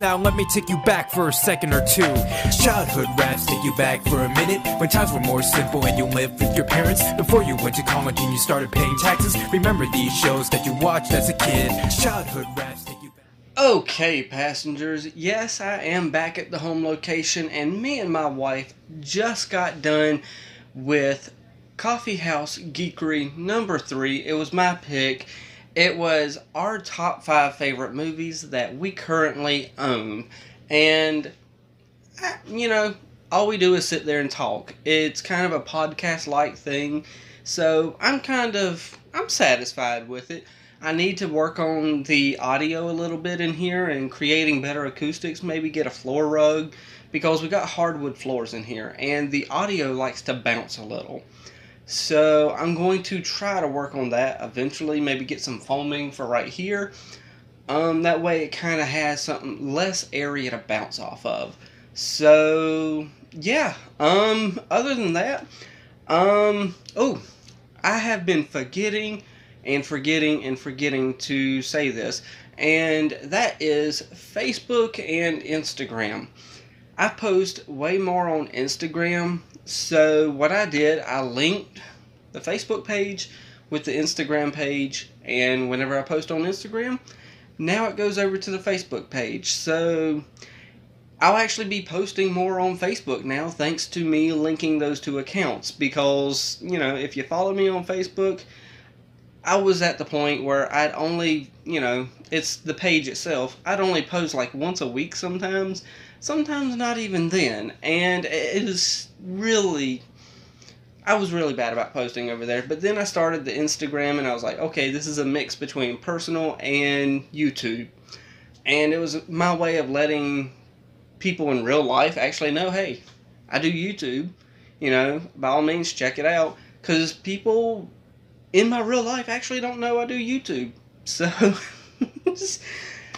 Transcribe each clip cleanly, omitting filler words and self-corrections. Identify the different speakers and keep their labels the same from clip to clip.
Speaker 1: Now let me take you back for a second or two. Childhood raps take you back for a minute, when times were more simple and you lived with your parents. Before you went to college and you started paying taxes. Remember these shows that you watched as a kid. Childhood raps take you back.
Speaker 2: Okay, passengers, yes, I am back at the home location, and me and my wife just got done with Coffee House Geekery number 3. It was my pick. It was our top 5 favorite movies that we currently own. And, all we do is sit there and talk. It's kind of a podcast-like thing. So I'm satisfied with it. I need to work on the audio a little bit in here and creating better acoustics. Maybe get a floor rug, because we got hardwood floors in here. And the audio likes to bounce a little. So I'm going to try to work on that eventually, maybe get some foaming for right here. That way it kind of has something less area to bounce off of. So, yeah, other than that, I have been forgetting to say this, and that is Facebook and Instagram. I post way more on Instagram. So what I did, I linked the Facebook page with the Instagram page, and whenever I post on Instagram, now it goes over to the Facebook page. So I'll actually be posting more on Facebook now, thanks to me linking those two accounts, because, if you follow me on Facebook, I was at the point where I'd only, it's the page itself, I'd only post like once a week sometimes not even then, and I was really bad about posting over there. But then I started the Instagram, and I was like, okay, this is a mix between personal and YouTube, and it was my way of letting people in real life actually know, hey, I do YouTube, by all means check it out, because people in my real life actually don't know I do YouTube.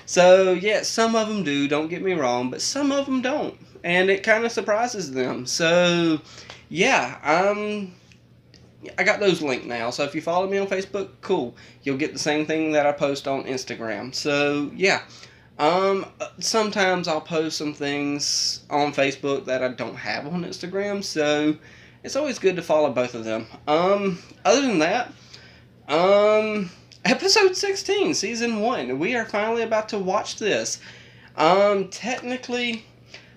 Speaker 2: So, yeah, some of them do, don't get me wrong, but some of them don't, and it kind of surprises them. So, yeah, I got those linked now, so if you follow me on Facebook, cool, you'll get the same thing that I post on Instagram. So, yeah, sometimes I'll post some things on Facebook that I don't have on Instagram, so it's always good to follow both of them. Other than that, Episode 16, Season 1. We are finally about to watch this. Technically,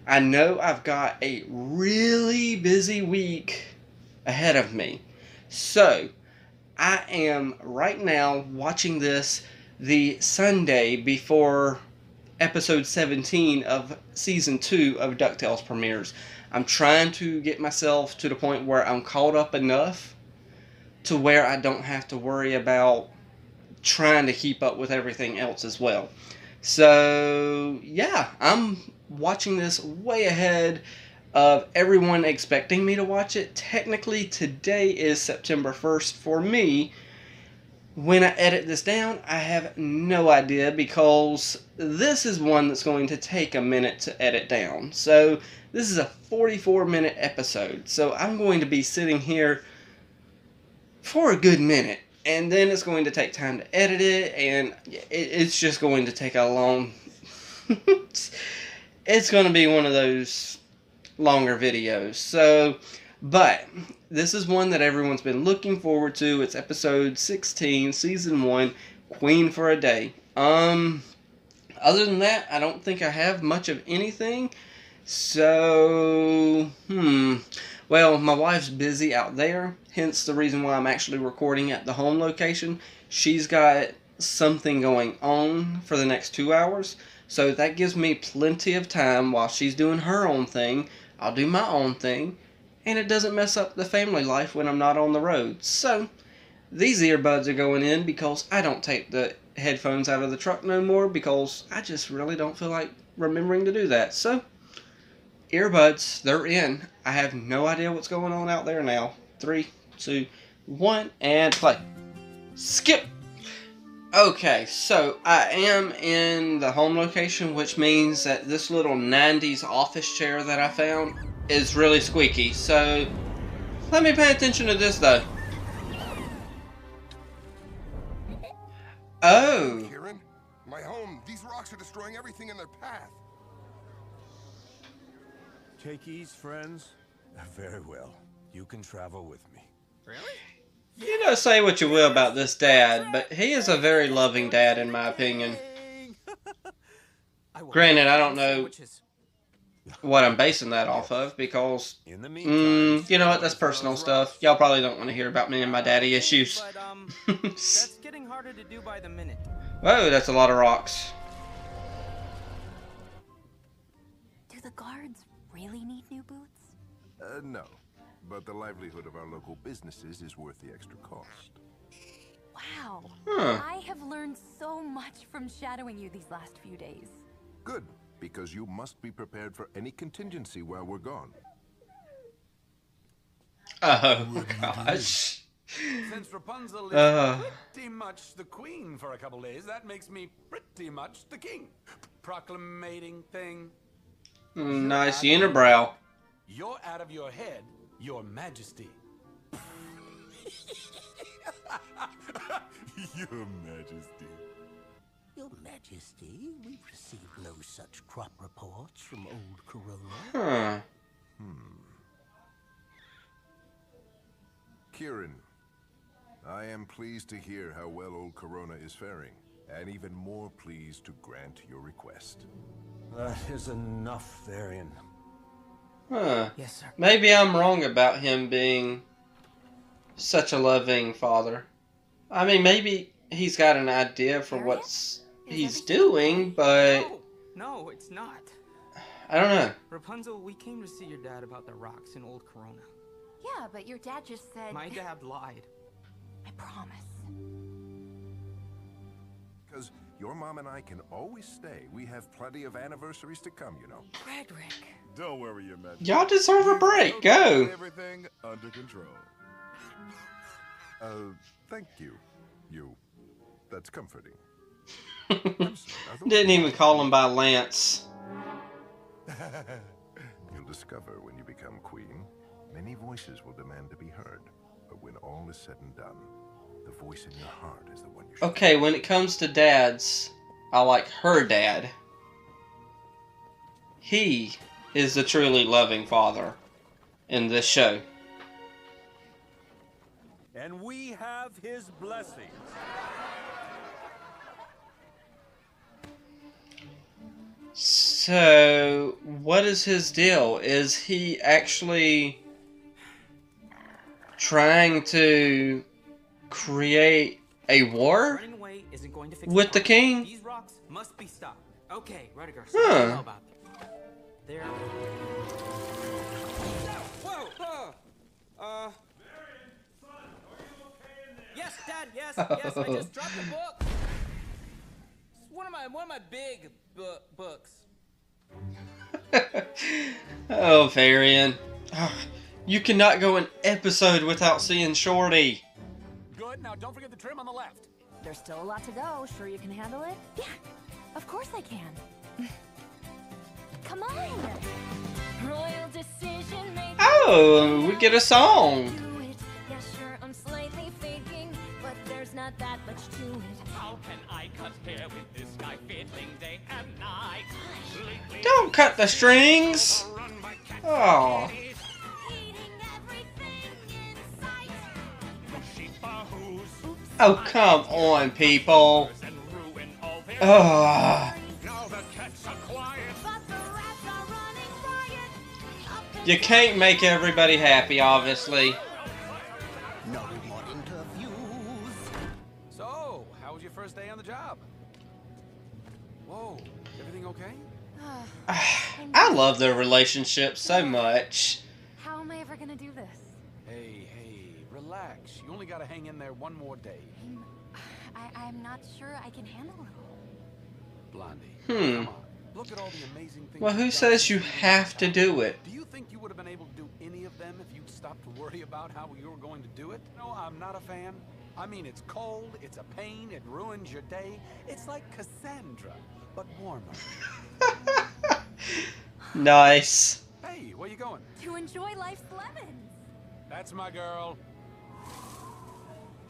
Speaker 2: I know I've got a really busy week ahead of me. So, I am right now watching this the Sunday before Episode 17 of Season 2 of DuckTales premieres. I'm trying to get myself to the point where I'm caught up enough to where I don't have to worry about trying to keep up with everything else as well. So, yeah, I'm watching this way ahead of everyone expecting me to watch it. Technically, today is September 1st for me. When I edit this down, I have no idea, because this is one that's going to take a minute to edit down. So, this is a 44-minute episode. So, I'm going to be sitting here for a good minute. And then it's going to take time to edit it, and it's just going to take a long... it's going to be one of those longer videos. So, but this is one that everyone's been looking forward to. It's episode 16, season 1, Queen for a Day. Other than that, I don't think I have much of anything. So, well, my wife's busy out there, hence the reason why I'm actually recording at the home location. She's got something going on for the next 2 hours, so that gives me plenty of time while she's doing her own thing. I'll do my own thing, and it doesn't mess up the family life when I'm not on the road. So, these earbuds are going in because I don't take the headphones out of the truck no more, because I just really don't feel like remembering to do that. So, earbuds, they're in. I have no idea what's going on out there now. 3, 2, 1, and play. Skip! Okay, so I am in the home location, which means that this little 90s office chair that I found is really squeaky. So, let me pay attention to this, though. Oh!
Speaker 3: Kieran, my home. These rocks are destroying everything in their path. Take ease, friends. Very well. You can travel with me.
Speaker 4: Really?
Speaker 2: You know, say what you will about this dad, but he is a very loving dad in my opinion. Granted, I don't know what I'm basing that off of because,
Speaker 3: In the meantime,
Speaker 2: you know what, that's personal stuff. Y'all probably don't want to hear about me and my daddy issues.
Speaker 4: But, that's getting harder to do by the minute.
Speaker 2: Whoa, that's a lot of rocks.
Speaker 5: Do the guards really need new boots?
Speaker 6: No. But the livelihood of our local businesses is worth the extra cost.
Speaker 5: Wow.
Speaker 2: Huh.
Speaker 5: I have learned so much from shadowing you these last few days.
Speaker 6: Good, because you must be prepared for any contingency while we're gone.
Speaker 2: Oh, gosh.
Speaker 7: Since Rapunzel is pretty much the queen for a couple days, that makes me pretty much the king. Proclamating thing.
Speaker 2: Nice unibrow.
Speaker 7: You're out of your head, Your Majesty.
Speaker 3: Your Majesty.
Speaker 8: Your Majesty, we've received no such crop reports from old Corona.
Speaker 2: Huh.
Speaker 6: Kieran, I am pleased to hear how well old Corona is faring, and even more pleased to grant your request.
Speaker 3: That is enough, Varian.
Speaker 2: Huh.
Speaker 4: Yes, sir.
Speaker 2: Maybe I'm wrong about him being such a loving father. I mean, maybe he's got an idea for what he's doing, but
Speaker 4: No, it's not.
Speaker 2: I don't know.
Speaker 4: Rapunzel, we came to see your dad about the rocks in Old Corona.
Speaker 5: Yeah, but your dad just said...
Speaker 4: My dad lied.
Speaker 5: I promise.
Speaker 6: Because your mom and I can always stay. We have plenty of anniversaries to come, you know.
Speaker 5: Frederick.
Speaker 3: Don't worry, Your Majesty.
Speaker 2: Y'all deserve a break. Go.
Speaker 3: Everything under control.
Speaker 6: Thank you. You. That's comforting.
Speaker 2: Didn't even call him by Lance.
Speaker 6: You'll discover when you become queen, many voices will demand to be heard. But when all is said and done, the voice in your heart is the one you should...
Speaker 2: Okay, when it comes to dads, I like her dad. He is the truly loving father in this show.
Speaker 3: And we have his blessings.
Speaker 2: So, what is his deal? Is he actually trying to create a war
Speaker 4: Running away isn't going to fix
Speaker 2: with the king?
Speaker 4: These rocks must be stopped. Okay, Rudiger,
Speaker 2: Huh.
Speaker 4: so know about them. They're... Whoa! Yes, Dad, yes, yes, I just dropped the book. It's one of my big books.
Speaker 2: Oh, Varian. You cannot go an episode without seeing Shorty.
Speaker 7: Good, now don't forget the trim on the left.
Speaker 5: There's still a lot to go. Sure you can handle it? Yeah, of course I can. Come on. Royal decision making.
Speaker 2: Oh, we get a song.
Speaker 5: Do it. Yeah, sure, I'm slightly faking, but there's not that much to it.
Speaker 9: How can I cut hair with this guy fiddling day and night?
Speaker 2: Don't cut the strings. Oh.
Speaker 5: Eating everything in sight.
Speaker 2: Oh, come on, people. Ugh.
Speaker 5: But the rats are running riot. Up and
Speaker 2: You can't make everybody happy, obviously.
Speaker 8: No more interviews.
Speaker 7: So, how was your first day on the job? Whoa, everything okay?
Speaker 2: I love their relationship so much.
Speaker 5: How am I ever gonna do this?
Speaker 7: Hey, relax. You only gotta hang in there one more day.
Speaker 5: I'm not sure I can handle it all.
Speaker 7: Blondie,
Speaker 2: Hmm.
Speaker 7: come on. Look at all the amazing things
Speaker 2: Well, who
Speaker 7: you've
Speaker 2: says
Speaker 7: done
Speaker 2: you
Speaker 7: in
Speaker 2: have to do it?
Speaker 7: Do you think you would have been able to do any of them if you'd stopped to worry about how you were going to do it? No, I'm not a fan. I mean, it's cold, it's a pain, it ruins your day. It's like Cassandra, but warmer.
Speaker 2: Nice.
Speaker 7: Hey, where you going?
Speaker 5: To enjoy life's lemons.
Speaker 7: That's my girl.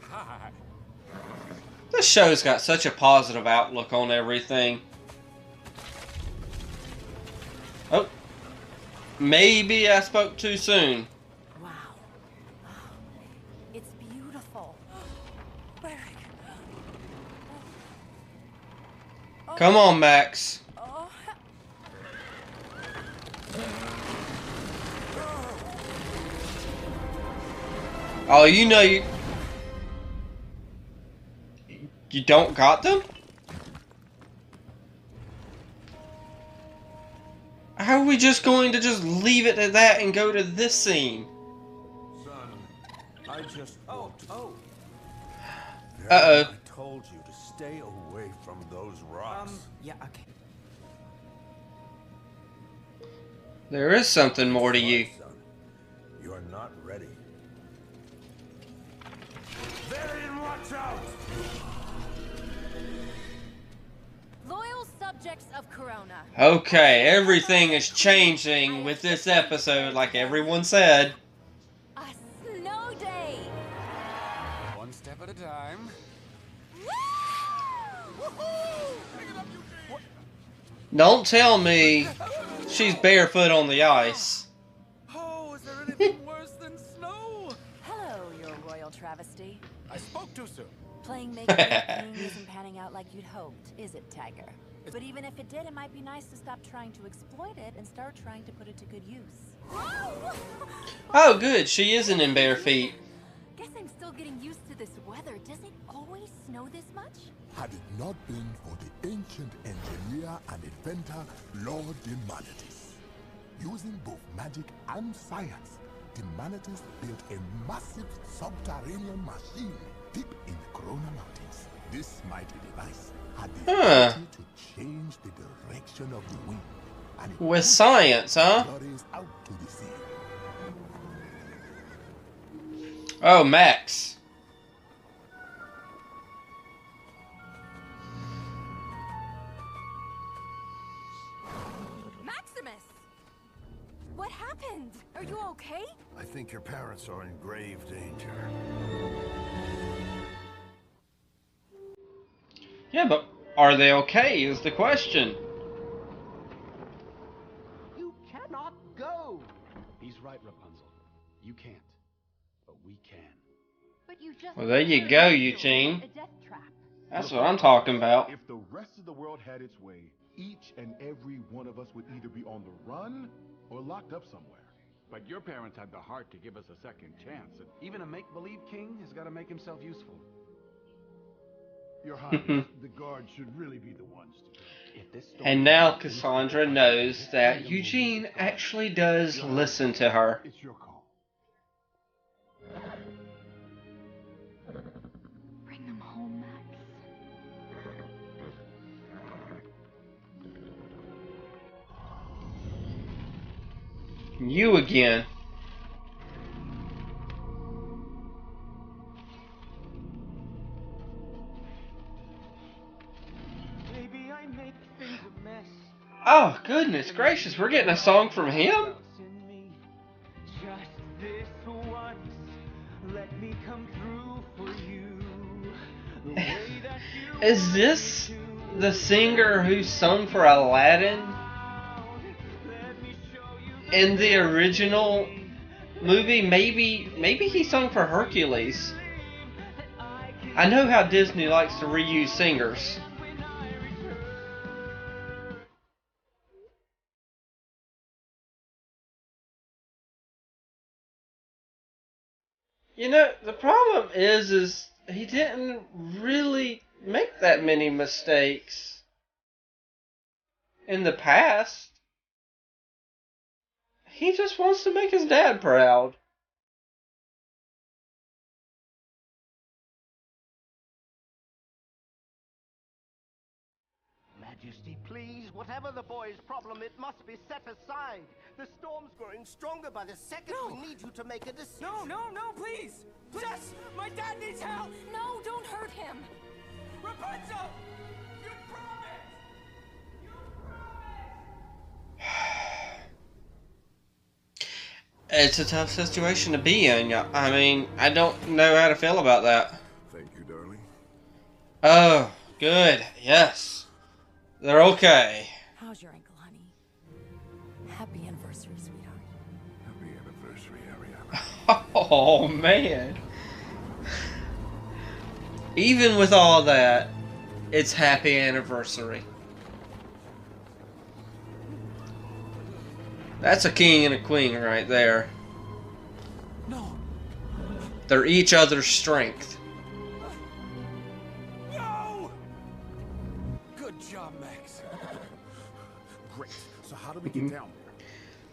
Speaker 7: Hi.
Speaker 2: This show's got such a positive outlook on everything. Oh. Maybe I spoke too soon.
Speaker 5: Wow. It's beautiful.
Speaker 2: Come on, Max.
Speaker 5: Oh.
Speaker 2: Oh, you know you don't got them? How are we just going to just leave it at that and go to this scene?
Speaker 3: Son, I just walked.
Speaker 2: Uh-oh.
Speaker 3: I told you to stay away from those rocks.
Speaker 4: Yeah, okay.
Speaker 2: There is something more to you.
Speaker 3: Son, you are not ready. Varian, watch out!
Speaker 5: Loyal subjects of Corona.
Speaker 2: Okay, everything is changing with this episode, like everyone said.
Speaker 5: A snow day.
Speaker 7: One step at a time.
Speaker 2: Don't tell me she's barefoot on the ice.
Speaker 7: Oh, is there anything worse than snow?
Speaker 5: Hello, your royal travesty.
Speaker 7: I spoke too soon.
Speaker 5: Playing make-believe isn't panning out like you'd hoped, is it, Tiger? But even if it did, it might be nice to stop trying to exploit it and start trying to put it to good use.
Speaker 2: Oh, good. She isn't in bare feet.
Speaker 5: Guess I'm still getting used to this weather. Does it always snow this much?
Speaker 10: Had it not been for the ancient engineer and inventor Lord Demanitus. Using both magic and science, Demanitus built a massive subterranean machine deep in the Corona Mountains. This mighty device had the ability to change the direction of the wind. And it
Speaker 2: With science, huh?
Speaker 10: flurries out to the sea.
Speaker 2: Oh, Max.
Speaker 5: Maximus! What happened? Are you okay?
Speaker 3: I think your parents are in grave danger.
Speaker 2: Yeah, but are they okay is the question.
Speaker 11: You cannot go. He's right, Rapunzel. You can't, but we can.
Speaker 5: But you just
Speaker 2: Well, there you go, Eugene.
Speaker 5: a death trap.
Speaker 2: That's what I'm talking about.
Speaker 12: If the rest of the world had its way, each and every one of us would either be on the run or locked up somewhere.
Speaker 11: But your parents had the heart to give us a second chance. And even a make-believe king has got to make himself useful.
Speaker 12: Your Highness, the guards should really be the ones to go.
Speaker 11: If this storm
Speaker 2: And now Cassandra knows that Eugene actually does listen to her.
Speaker 12: It's your call.
Speaker 5: Bring them home, Max.
Speaker 2: You again.
Speaker 4: Maybe I make things a mess.
Speaker 2: Oh, goodness gracious, we're getting a song from him?
Speaker 4: In me. Just this once, let me come through for you. The way that you
Speaker 2: Is this the singer who sung for Aladdin in the original movie? Maybe he sung for Hercules. I know how Disney likes to reuse singers. You know, the problem is he didn't really make that many mistakes in the past. He just wants to make his dad proud.
Speaker 8: Majesty, please, whatever the boy's problem, it must be set aside. The storm's growing stronger by the second.
Speaker 4: No.
Speaker 8: We need you to make a decision.
Speaker 4: No, please! Jess, my dad needs help!
Speaker 5: No, don't hurt him.
Speaker 4: Rapunzel! You promised!
Speaker 2: It's a tough situation to be in. I mean, I don't know how to feel about that.
Speaker 6: Thank you, darling.
Speaker 2: Oh, good. Yes. They're okay.
Speaker 5: How's your ankle, honey? Happy anniversary, sweetheart.
Speaker 6: Happy anniversary, Ariana.
Speaker 2: Oh, man. Even with all that, it's happy anniversary. That's a king and a queen right there.
Speaker 7: No.
Speaker 2: They're each other's strength.
Speaker 7: No! Good job, Max.
Speaker 12: Great. So how do we get down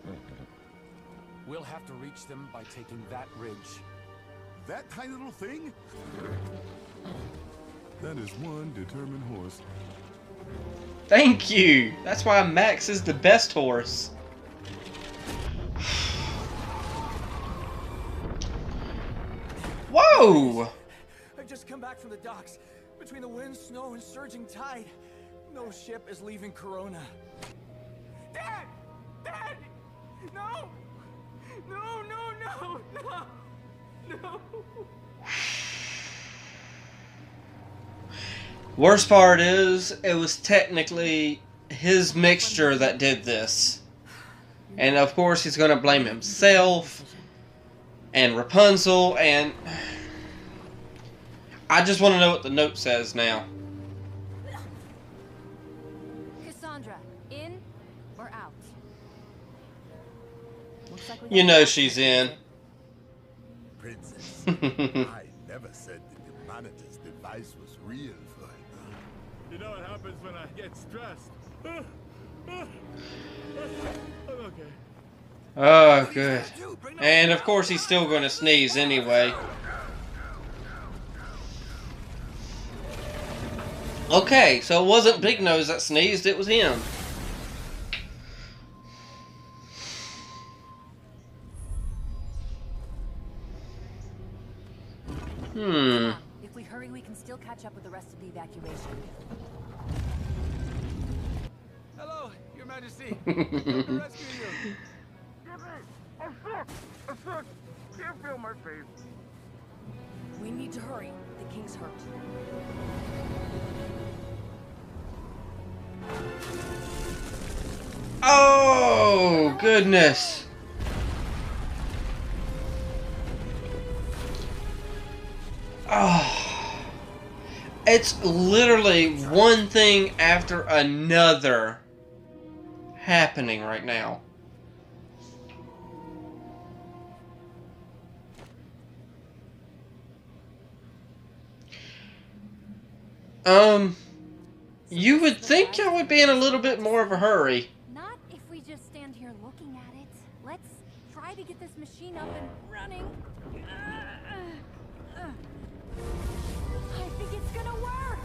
Speaker 12: there?
Speaker 7: We'll have to reach them by taking that ridge.
Speaker 12: That tiny little thing? That is one determined horse.
Speaker 2: Thank you. That's why Max is the best horse. Whoa!
Speaker 13: I've just come back from the docks. Between the wind, snow, and surging tide, no ship is leaving Corona. Dad! Dad! No! No, no, no, no! No!
Speaker 2: Worst part is, it was technically his mixture that did this. And of course he's gonna blame himself and Rapunzel, and I just want to know what the note says now.
Speaker 5: Cassandra, in or out? Looks like
Speaker 2: You know she's in.
Speaker 10: Princess, I never said the humanity's device was real for you.
Speaker 14: You know what happens when I get stressed? I'm okay.
Speaker 2: Oh, good. And of course he's still going to sneeze anyway. Okay, so it wasn't Big Nose that sneezed, it was him.
Speaker 5: If we hurry, we can still catch up with the rest of the evacuation.
Speaker 13: Hello, Your Majesty. Come to rescue you.
Speaker 12: I'm sick! I'm sick! Can't feel my face.
Speaker 5: We need to hurry. The king's hurt.
Speaker 2: Oh, goodness. Oh. It's literally one thing after another happening right now. You would think y'all would be in a little bit more of a hurry.
Speaker 5: Not if we just stand here looking at it. Let's try to get this machine up and running. I think it's gonna work.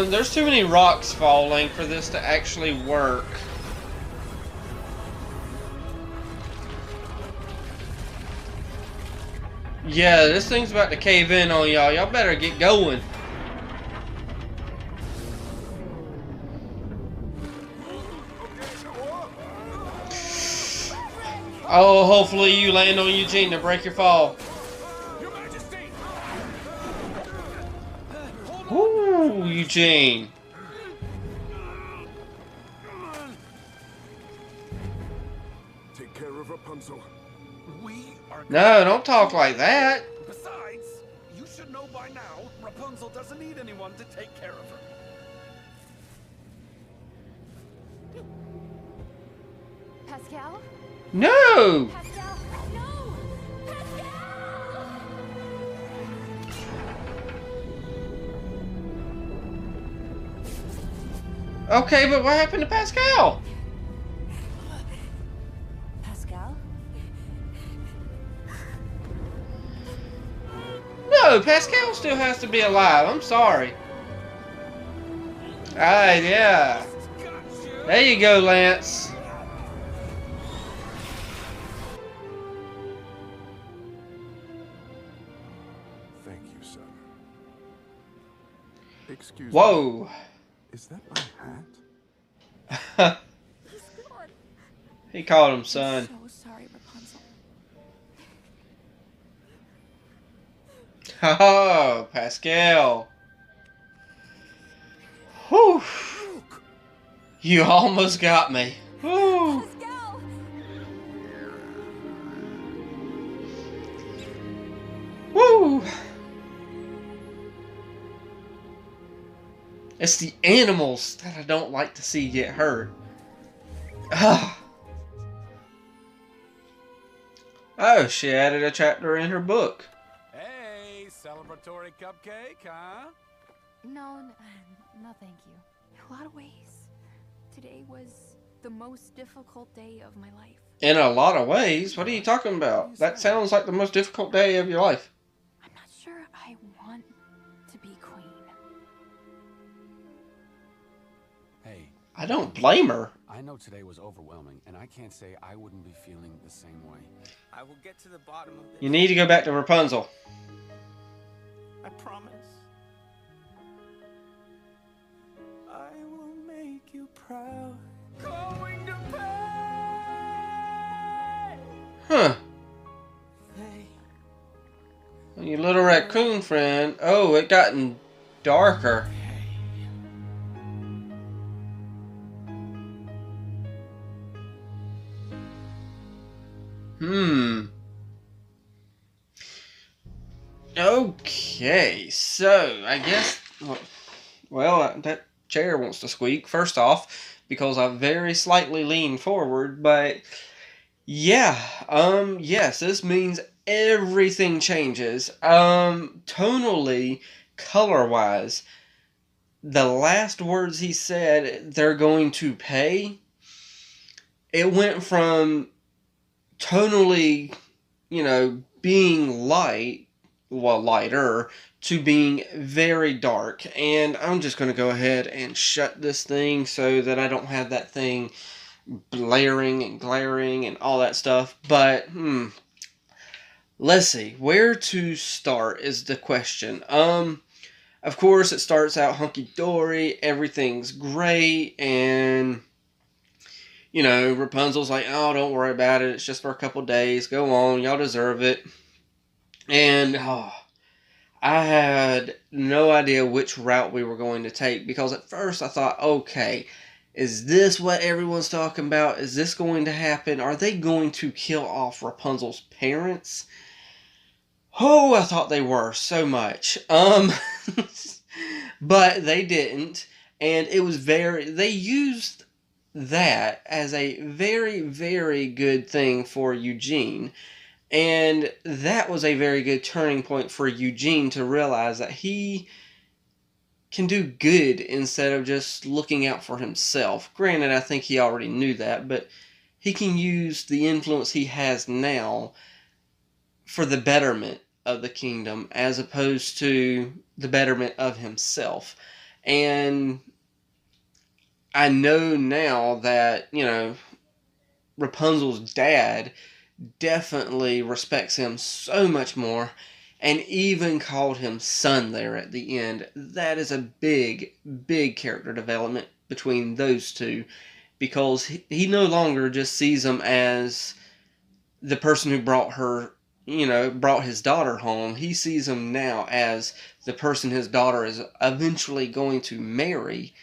Speaker 2: There's too many rocks falling for this to actually work. Yeah, this thing's about to cave in on y'all. Y'all better get going. Oh, hopefully you land on Eugene to break your fall. Ooh, Eugene.
Speaker 12: Take care of Rapunzel.
Speaker 2: No, don't talk like that.
Speaker 7: Besides, you should know by now, Rapunzel doesn't need anyone to take care of her.
Speaker 5: Pascal?
Speaker 2: No!
Speaker 5: Pascal, no! Pascal!
Speaker 2: Okay, but what happened to Pascal?
Speaker 5: Pascal?
Speaker 2: No, Pascal still has to be alive. I'm sorry. Alright, yeah. There you go, Lance.
Speaker 6: Thank you, son. Excuse
Speaker 2: Whoa.
Speaker 6: me. Is that my hat?
Speaker 2: He called him son.
Speaker 5: I'm so sorry, Rapunzel.
Speaker 2: Oh, Pascal. Whew. You almost got me. Whew.
Speaker 5: Let's go.
Speaker 2: Woo! It's the animals that I don't like to see get hurt. Ah. Oh, she added a chapter in her book.
Speaker 7: Hey, celebratory cupcake, huh?
Speaker 5: No, no, thank you. In a lot of ways, today was the most difficult day of my life.
Speaker 2: In a lot of ways? What are you talking about? That sounds like the most difficult day of your life.
Speaker 5: I'm not sure I want to be queen.
Speaker 7: Hey.
Speaker 2: I don't blame her.
Speaker 7: I know today was overwhelming, and I can't say I wouldn't be feeling the same way.
Speaker 13: I will get to the bottom of this.
Speaker 2: You need to go back to Rapunzel.
Speaker 13: I promise. I will make you proud. Going to pay.
Speaker 2: Huh. You little raccoon friend. Oh, it gotten darker. Okay, so I guess, well, that chair wants to squeak, first off, because I very slightly leaned forward, but yeah, yes, this means everything changes. Tonally, color-wise, the last words he said, they're going to pay, it went from tonally, being lighter, to being very dark. And I'm just going to go ahead and shut this thing so that I don't have that thing blaring and glaring and all that stuff. But, let's see. Where to start is the question. Of course, it starts out hunky-dory, everything's great, and Rapunzel's like, oh, don't worry about it, it's just for a couple days, go on, y'all deserve it. And I had no idea which route we were going to take, because at first I thought, okay, is this what everyone's talking about? Is this going to happen? Are they going to kill off Rapunzel's parents? Oh, I thought they were so much. But they didn't, and it was they used that as a very, very good thing for Eugene. And that was a very good turning point for Eugene to realize that he can do good instead of just looking out for himself. Granted, I think he already knew that, but he can use the influence he has now for the betterment of the kingdom as opposed to the betterment of himself. And I know now that, Rapunzel's dad definitely respects him so much more, and even called him son there at the end. That is a big, big character development between those two, because he no longer just sees him as the person who brought his daughter home. He sees him now as the person his daughter is eventually going to marry.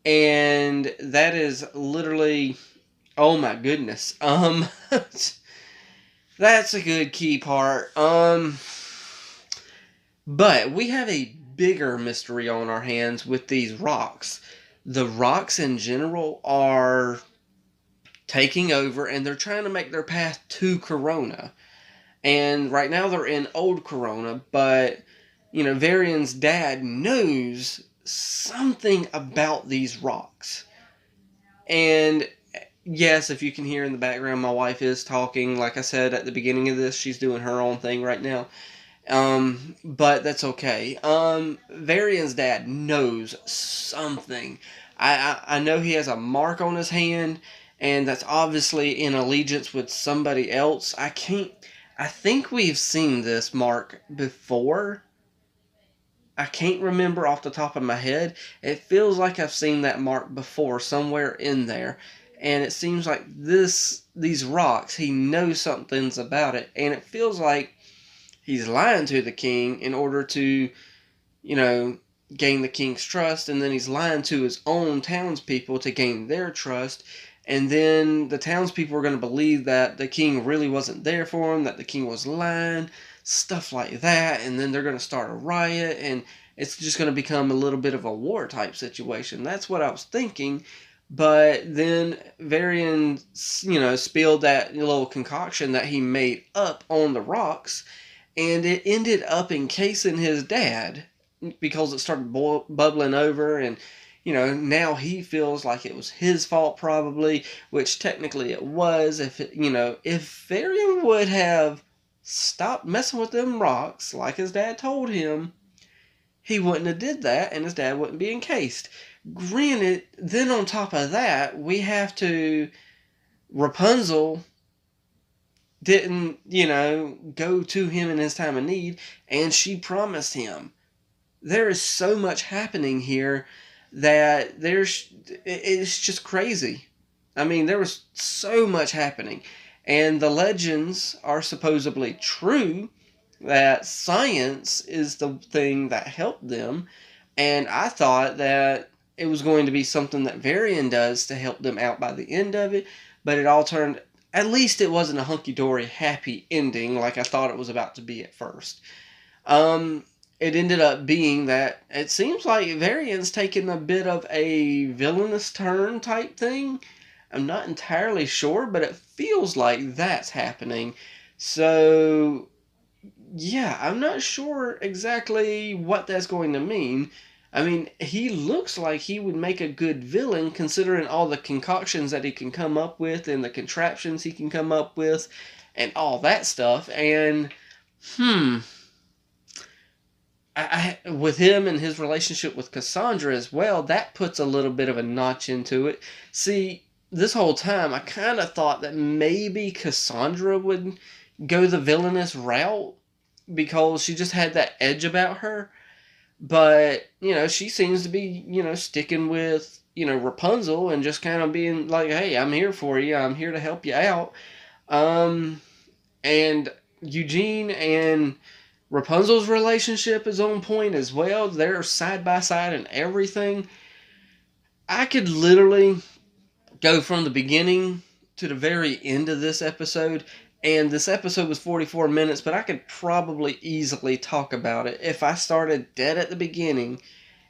Speaker 2: And that is literally, oh my goodness. That's a good key part. But we have a bigger mystery on our hands with these rocks. The rocks in general are taking over, and they're trying to make their path to Corona. And right now they're in Old Corona, but, Varian's dad knows something about these rocks. And yes, if you can hear in the background, my wife is talking. Like I said at the beginning of this, she's doing her own thing right now. But that's okay. Varian's dad knows something. I know he has a mark on his hand, and that's obviously in allegiance with somebody else. I think we've seen this mark before. I can't remember off the top of my head. It feels like I've seen that mark before somewhere in there. And it seems like these rocks, he knows something's about it. And it feels like he's lying to the king in order to, gain the king's trust, and then he's lying to his own townspeople to gain their trust. And then the townspeople are going to believe that the king really wasn't there for him, that the king was lying, stuff like that. And then they're going to start a riot, and it's just going to become a little bit of a war type situation. That's what I was thinking. But then Varian, spilled that little concoction that he made up on the rocks, and it ended up encasing his dad because it started bubbling over, and now he feels like it was his fault probably, which technically it was. If Varian would have stopped messing with them rocks like his dad told him, he wouldn't have did that, and his dad wouldn't be encased. Granted, then on top of that, we have to... Rapunzel didn't, go to him in his time of need, and she promised him. There is so much happening here that it's just crazy. I mean, there was so much happening. And the legends are supposedly true, that science is the thing that helped them. And I thought that it was going to be something that Varian does to help them out by the end of it. But it all turned... At least it wasn't a hunky-dory happy ending like I thought it was about to be at first. It ended up being that it seems like Varian's taking a bit of a villainous turn type thing. I'm not entirely sure, but it feels like that's happening. So, yeah, I'm not sure exactly what that's going to mean. I mean, he looks like he would make a good villain considering all the concoctions that he can come up with and the contraptions he can come up with and all that stuff. And, with him and his relationship with Cassandra as well, that puts a little bit of a notch into it. See, this whole time I kind of thought that maybe Cassandra would go the villainous route because she just had that edge about her. But, she seems to be, sticking with, Rapunzel and just kind of being like, hey, I'm here for you. I'm here to help you out. And Eugene and Rapunzel's relationship is on point as well. They're side by side and everything. I could literally go from the beginning to the very end of this episode. And this episode was 44 minutes, but I could probably easily talk about it. If I started dead at the beginning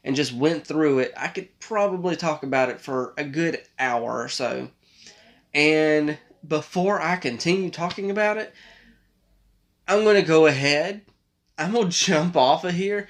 Speaker 2: and just went through it, I could probably talk about it for a good hour or so. And before I continue talking about it, I'm going to go ahead. I'm going to jump off of here.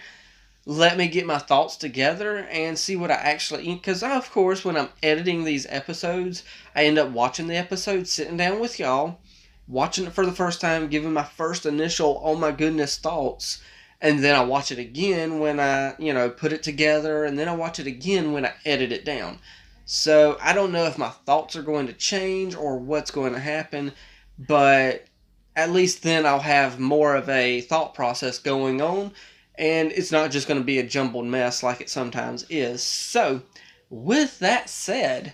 Speaker 2: Let me get my thoughts together and see what I actually eat. Because, of course, when I'm editing these episodes, I end up watching the episode, sitting down with y'all, watching it for the first time, giving my first initial, oh my goodness, thoughts. And then I watch it again when I, put it together. And then I watch it again when I edit it down. So I don't know if my thoughts are going to change or what's going to happen. But at least then I'll have more of a thought process going on. And it's not just going to be a jumbled mess like it sometimes is. So, with that said,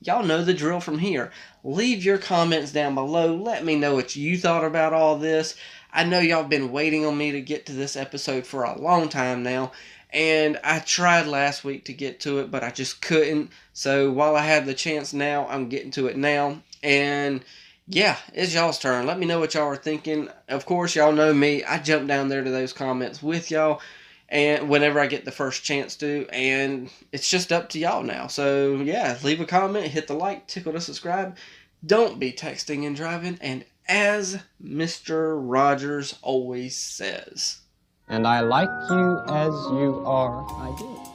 Speaker 2: y'all know the drill from here. Leave your comments down below. Let me know what you thought about all this. I know y'all been waiting on me to get to this episode for a long time now. And I tried last week to get to it, but I just couldn't. So while I have the chance now, I'm getting to it now. And yeah, it's y'all's turn. Let me know what y'all are thinking. Of course, y'all know me. I jump down there to those comments with y'all. And whenever I get the first chance to, and it's just up to y'all now. So yeah, leave a comment, hit the like, tickle to subscribe. Don't be texting and driving, and as Mr. Rogers always says,
Speaker 15: and I like you as you are, I do.